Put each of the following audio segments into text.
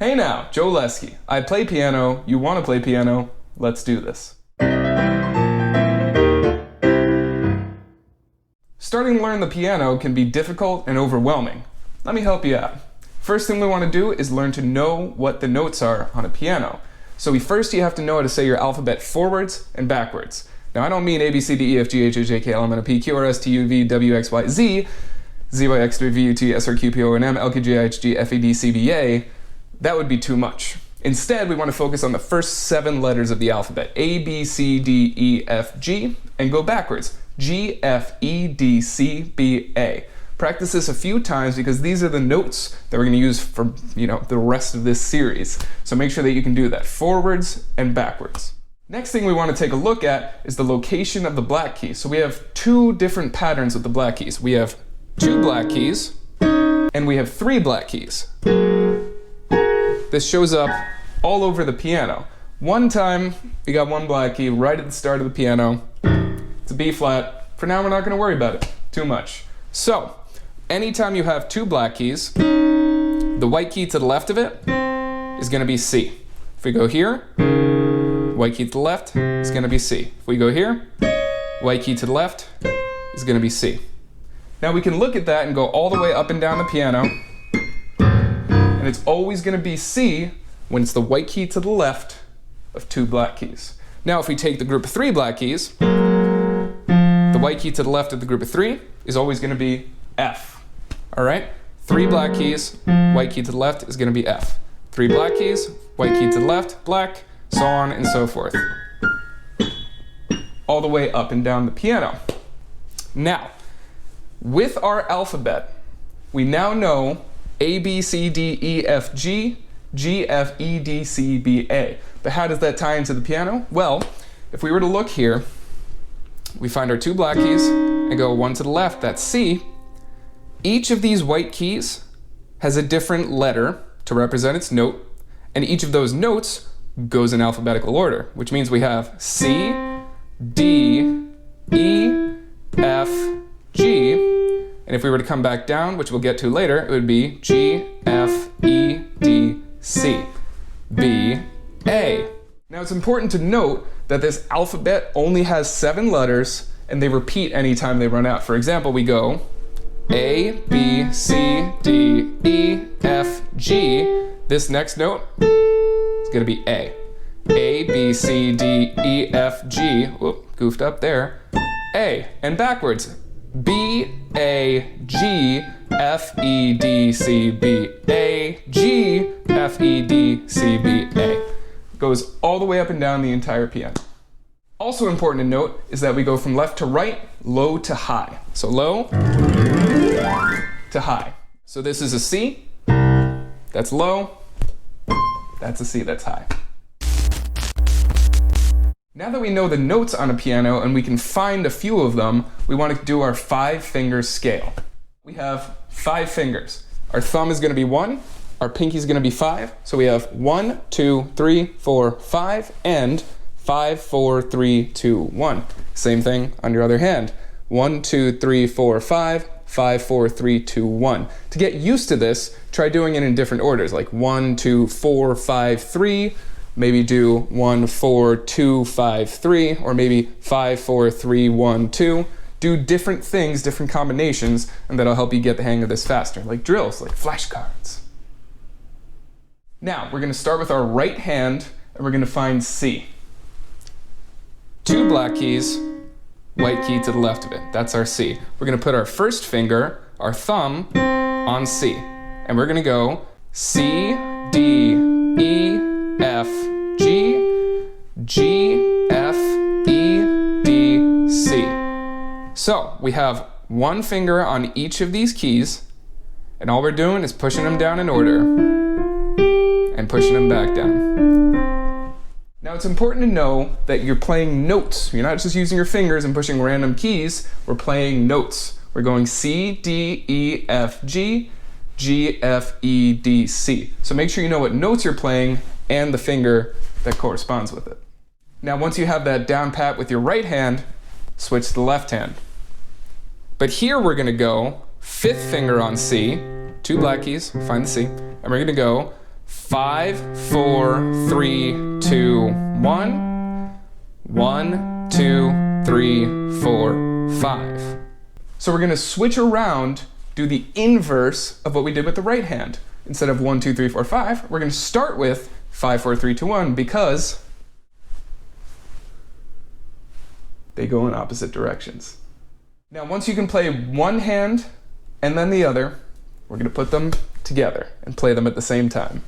Hey now, Joe Lesky. I play piano, you want to play piano, let's do this. Starting to learn the piano can be difficult and overwhelming. Let me help you out. First thing we want to do is learn to know what the notes are on a piano. So first you have to know how to say your alphabet forwards and backwards. Now I don't mean A, B, C, D, E, F, G, H, I, J, K, L, M, N, O, P, Q, R, S, T, U, V, W, X, Y, Z, Z, Y, X, W, V, U, T, S, R, Q, P, O, N, M, L, Q, G, I, H, G, F, A, D, C, B, A. That would be too much. Instead, we want to focus on the first 7 letters of the alphabet, A, B, C, D, E, F, G, and go backwards, G, F, E, D, C, B, A. Practice this a few times because these are the notes that we're going to use for, the rest of this series. So make sure that you can do that, forwards and backwards. Next thing we want to take a look at is the location of the black keys. So we have 2 different patterns with the black keys. We have 2 black keys, and we have 3 black keys. This shows up all over the piano. One time, we got 1 black key right at the start of the piano. It's a B flat. For now, we're not going to worry about it too much. So, anytime you have 2 black keys, the white key to the left of it is going to be C. If we go here, white key to the left is going to be C. If we go here, white key to the left is going to be C. Now we can look at that and go all the way up and down the piano, and it's always going to be C when it's the white key to the left of 2 black keys. Now if we take the group of 3 black keys, the white key to the left of the group of 3 is always going to be F. All right? 3 black keys, white key to the left is going to be F. 3 black keys, white key to the left, black, so on and so forth. All the way up and down the piano. Now, with our alphabet, we now know A, B, C, D, E, F, G, G, F, E, D, C, B, A. But how does that tie into the piano? Well, if we were to look here, we find our 2 black keys and go one to the left, that's C. Each of these white keys has a different letter to represent its note, and each of those notes goes in alphabetical order, which means we have C, D, E, F, G, and if we were to come back down, which we'll get to later, it would be G, F, E, D, C, B, A. Now it's important to note that this alphabet only has 7 letters and they repeat anytime they run out. For example, we go A, B, C, D, E, F, G. This next note is going to be A. A, B, C, D, E, F, G. Whoop, goofed up there. A. And backwards. B, A, G, F, E, D, C, B, A, G, F, E, D, C, B, A. Goes all the way up and down the entire piano. Also important to note is that we go from left to right, low to high. So low to high. So this is a C, that's low, that's a C, that's high. Now that we know the notes on a piano and we can find a few of them, we want to do our 5-finger scale. We have 5 fingers. Our thumb is going to be 1, our pinky is going to be 5, so we have 1, 2, 3, 4, 5, and 5, 4, 3, 2, 1. Same thing on your other hand. 1, 2, 3, 4, 5, 5, 4, 3, 2, 1. To get used to this, try doing it in different orders, like 1, 2, 4, 5, 3, maybe do 1, 4, 2, 5, 3, or maybe 5, 4, 3, 1, 2. Do different things, different combinations, and that'll help you get the hang of this faster, like drills, like flashcards. Now, we're going to start with our right hand, and we're going to find C. 2 black keys, white key to the left of it. That's our C. We're going to put our first finger, our thumb, on C. And we're going to go C, D, E, F, G, G, F, E, D, C. So we have 1 finger on each of these keys, and all we're doing is pushing them down in order and pushing them back down. Now it's important to know that you're playing notes. You're not just using your fingers and pushing random keys. We're playing notes. We're going C, D, E, F, G, G, F, E, D, C. So make sure you know what notes you're playing and the finger that corresponds with it. Now once you have that down pat with your right hand, switch to the left hand. But here we're going to go 5th finger on C, 2 black keys, find the C, and we're going to go 5, 4, 3, 2, 1. 1, 2, 3, 4, 5. So we're going to switch around, do the inverse of what we did with the right hand. Instead of 1, 2, 3, 4, 5, we're going to start with 5, 4, 3, 2, 1 because they go in opposite directions. Now, once you can play one hand and then the other, we're going to put them together and play them at the same time.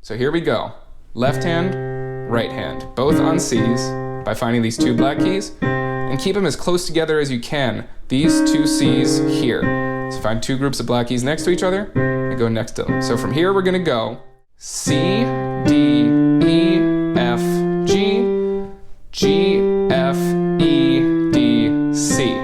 So here we go. Left hand, right hand, both on C's by finding these two black keys and keep them as close together as you can. These two C's here. So find two groups of black keys next to each other and go next to them. So from here, we're going to go C, D, E, F, G, G, F, E, D, C.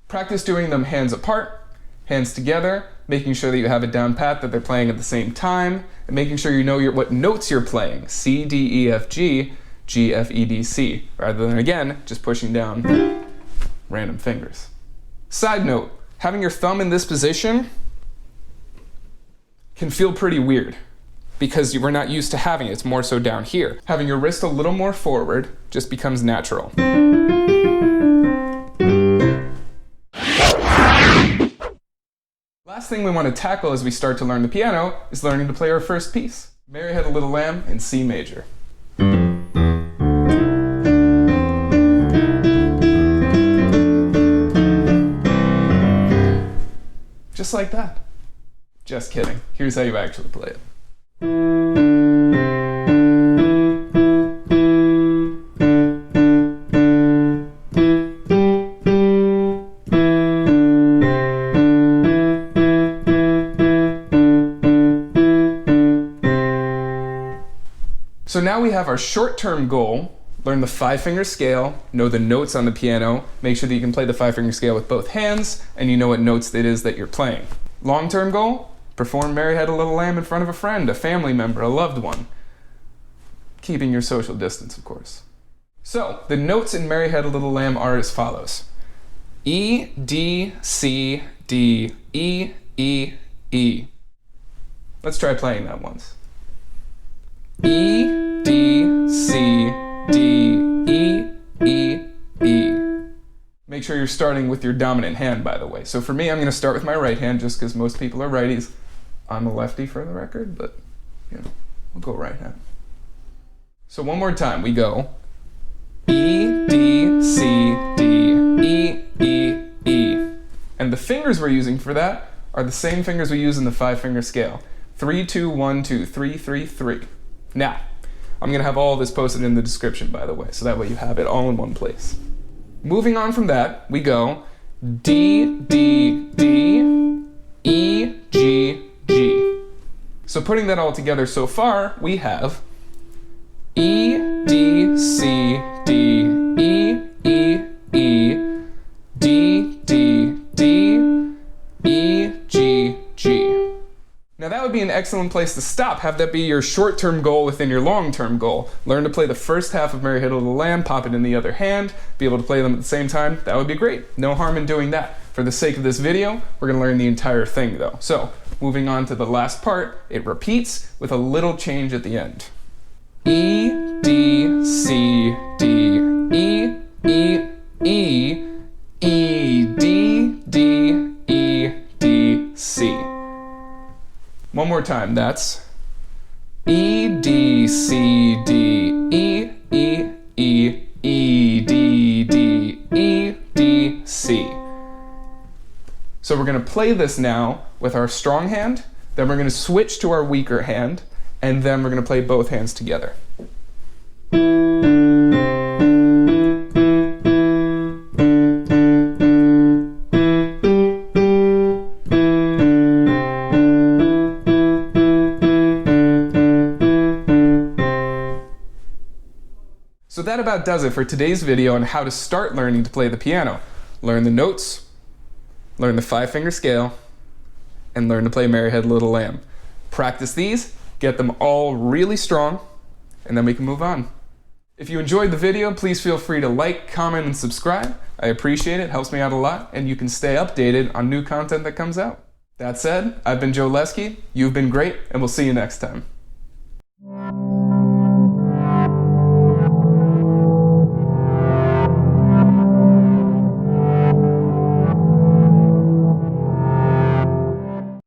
Practice doing them hands apart, hands together, making sure that you have it down pat, that they're playing at the same time, and making sure you know what notes you're playing. C, D, E, F, G, G, F, E, D, C, rather than, again, just pushing down random fingers. Side note, having your thumb in this position can feel pretty weird because we're not used to having it. It's more so down here. Having your wrist a little more forward just becomes natural. Last thing we want to tackle as we start to learn the piano is learning to play our first piece. Mary Had a Little Lamb in C major. Just like that. Just kidding. Here's how you actually play it. So now we have our short-term goal. Learn the 5-finger scale, know the notes on the piano, make sure that you can play the 5-finger scale with both hands, and you know what notes it is that you're playing. Long-term goal, perform Mary Had a Little Lamb in front of a friend, a family member, a loved one. Keeping your social distance, of course. So, the notes in Mary Had a Little Lamb are as follows. E, D, C, D, E, E, E. Let's try playing that once. E, D, C, D, E, E, E. Make sure you're starting with your dominant hand, by the way. So for me, I'm going to start with my right hand just because most people are righties. I'm a lefty for the record, but you know, we'll go right hand. So one more time, we go E, D, C, D, E, E, E. And the fingers we're using for that are the same fingers we use in the 5-finger scale. 3, 2, 1, 2, 3, 3, 3. Now, I'm going to have all this posted in the description, by the way, so that way you have it all in one place. Moving on from that, we go D, D, D, E, G, G. So putting that all together so far, we have E, D, C, D, E, E, E, D, D, D, E, G, G. Now that would be an excellent place to stop. Have that be your short-term goal within your long-term goal. Learn to play the first half of Mary Had a Little Lamb, pop it in the other hand, be able to play them at the same time. That would be great. No harm in doing that. For the sake of this video, we're going to learn the entire thing though. So, moving on to the last part, it repeats with a little change at the end. E, D, C, D, E, E, E, E, D, D, E, D, C. One more time, that's E, D, C, D, E, E, E, E, D, D, E, D, C. So we're going to play this now with our strong hand, then we're going to switch to our weaker hand, and then we're going to play both hands together. So that about does it for today's video on how to start learning to play the piano. Learn the notes, learn the 5-finger scale, and learn to play Mary Had a Little Lamb. Practice these, get them all really strong, and then we can move on. If you enjoyed the video, please feel free to like, comment, and subscribe. I appreciate it, helps me out a lot, and you can stay updated on new content that comes out. That said, I've been Joe Lesky, you've been great, and we'll see you next time.